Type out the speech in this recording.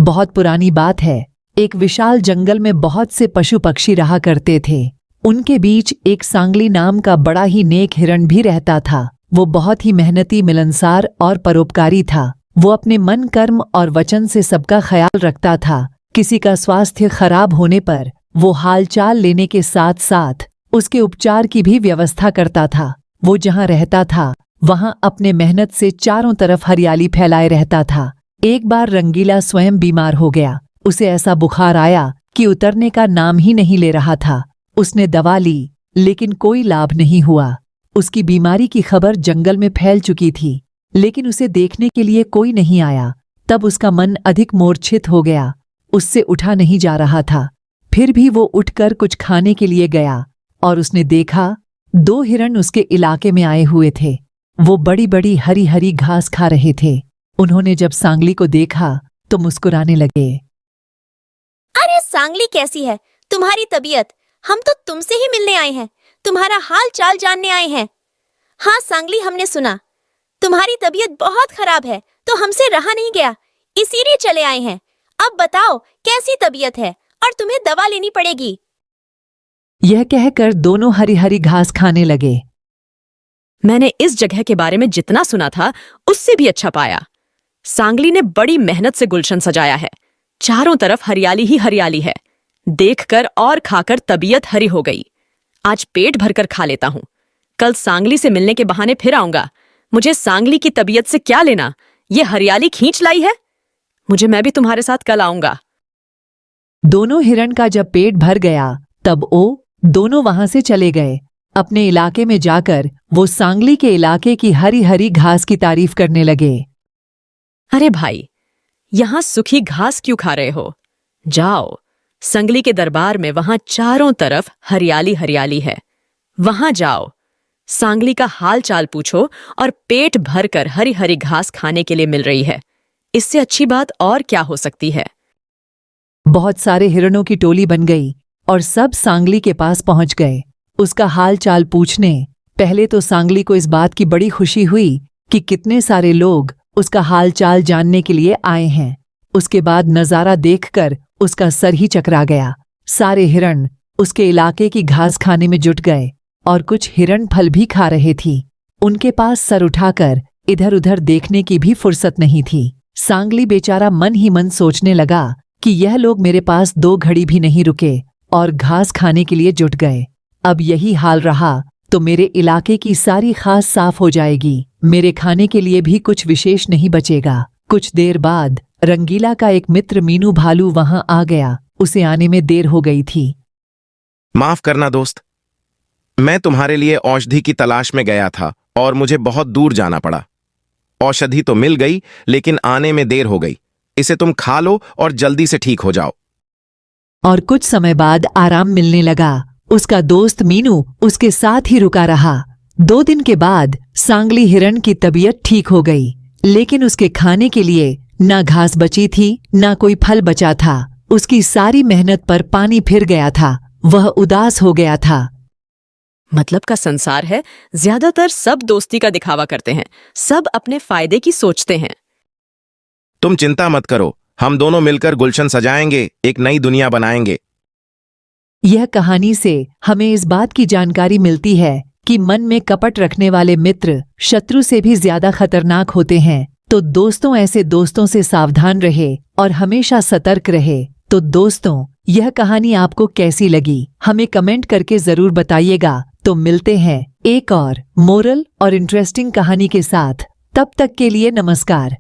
बहुत पुरानी बात है। एक विशाल जंगल में बहुत से पशु पक्षी रहा करते थे। उनके बीच एक सांगली नाम का बड़ा ही नेक हिरण भी रहता था। वो बहुत ही मेहनती, मिलनसार और परोपकारी था। वो अपने मन, कर्म और वचन से सबका ख्याल रखता था। किसी का स्वास्थ्य खराब होने पर वो हालचाल लेने के साथ साथ उसके उपचार की भी व्यवस्था करता था। वो जहाँ रहता था वहाँ अपने मेहनत से चारों तरफ हरियाली फैलाए रहता था। एक बार रंगीला स्वयं बीमार हो गया। उसे ऐसा बुखार आया कि उतरने का नाम ही नहीं ले रहा था। उसने दवा ली लेकिन कोई लाभ नहीं हुआ। उसकी बीमारी की खबर जंगल में फैल चुकी थी, लेकिन उसे देखने के लिए कोई नहीं आया। तब उसका मन अधिक मूर्छित हो गया। उससे उठा नहीं जा रहा था। फिर भी वो उठकर कुछ खाने के लिए गया और उसने देखा 2 हिरण उसके इलाके में आए हुए थे। वो बड़ी बड़ी हरी हरी घास खा रहे थे। उन्होंने जब सांगली को देखा तो मुस्कुराने लगे। अरे सांगली, कैसी है तुम्हारी तबीयत? हम तो तुमसे ही मिलने आए हैं, तुम्हारा हाल चाल जानने आए हैं। हाँ सांगली, हमने सुना तुम्हारी तबीयत बहुत खराब है, तो हमसे रहा नहीं गया, इसीलिए चले आए हैं। अब बताओ कैसी तबीयत है और तुम्हें दवा लेनी पड़ेगी। यह कहकर दोनों हरी हरी घास खाने लगे। मैंने इस जगह के बारे में जितना सुना था उससे भी अच्छा पाया। सांगली ने बड़ी मेहनत से गुलशन सजाया है। चारों तरफ हरियाली ही हरियाली है। देखकर और खाकर तबीयत हरी हो गई। आज पेट भरकर खा लेता हूं। कल सांगली से मिलने के बहाने फिर आऊंगा। मुझे सांगली की तबीयत से क्या लेना, ये हरियाली खींच लाई है। मैं भी तुम्हारे साथ कल आऊंगा। दोनों हिरण का जब पेट भर गया तब दोनों वहां से चले गए। अपने इलाके में जाकर वो सांगली के इलाके की हरी हरी घास की तारीफ करने लगे। अरे भाई, यहां सूखी घास क्यों खा रहे हो? जाओ सांगली के दरबार में, वहां चारों तरफ हरियाली हरियाली है। वहां जाओ, सांगली का हाल चाल पूछो और पेट भरकर हरी हरी घास खाने के लिए मिल रही है। इससे अच्छी बात और क्या हो सकती है। बहुत सारे हिरणों की टोली बन गई और सब सांगली के पास पहुंच गए उसका हाल चाल पूछने। पहले तो सांगली को इस बात की बड़ी खुशी हुई कि कितने सारे लोग उसका हाल चाल जानने के लिए आए हैं। उसके बाद नजारा देखकर उसका सर ही चकरा गया। सारे हिरण उसके इलाके की घास खाने में जुट गए और कुछ हिरण फल भी खा रहे थी। उनके पास सर उठाकर इधर उधर देखने की भी फुर्सत नहीं थी। सांगली बेचारा मन ही मन सोचने लगा कि यह लोग मेरे पास 2 घड़ी भी नहीं रुके और घास खाने के लिए जुट गए। अब यही हाल रहा तो मेरे इलाके की सारी घास साफ हो जाएगी। मेरे खाने के लिए भी कुछ विशेष नहीं बचेगा। कुछ देर बाद रंगीला का एक मित्र मीनू भालू वहां आ गया। उसे आने में देर हो गई थी। माफ करना दोस्त, मैं तुम्हारे लिए औषधि की तलाश में गया था और मुझे बहुत दूर जाना पड़ा। औषधि तो मिल गई लेकिन आने में देर हो गई। इसे तुम खा लो और जल्दी से ठीक हो जाओ। और कुछ समय बाद आराम मिलने लगा। उसका दोस्त मीनू उसके साथ ही रुका रहा। 2 दिन के बाद सांगली हिरण की तबीयत ठीक हो गई, लेकिन उसके खाने के लिए ना घास बची थी ना कोई फल बचा था। उसकी सारी मेहनत पर पानी फिर गया था। वह उदास हो गया था। मतलब का संसार है, ज्यादातर सब दोस्ती का दिखावा करते हैं, सब अपने फायदे की सोचते हैं। तुम चिंता मत करो, हम दोनों मिलकर गुलशन सजाएंगे, एक नई दुनिया बनाएंगे। यह कहानी से हमें इस बात की जानकारी मिलती है कि मन में कपट रखने वाले मित्र शत्रु से भी ज्यादा खतरनाक होते हैं। तो दोस्तों, ऐसे दोस्तों से सावधान रहे और हमेशा सतर्क रहे। तो दोस्तों, यह कहानी आपको कैसी लगी हमें कमेंट करके जरूर बताइएगा। तो मिलते हैं एक और मोरल और इंटरेस्टिंग कहानी के साथ। तब तक के लिए नमस्कार।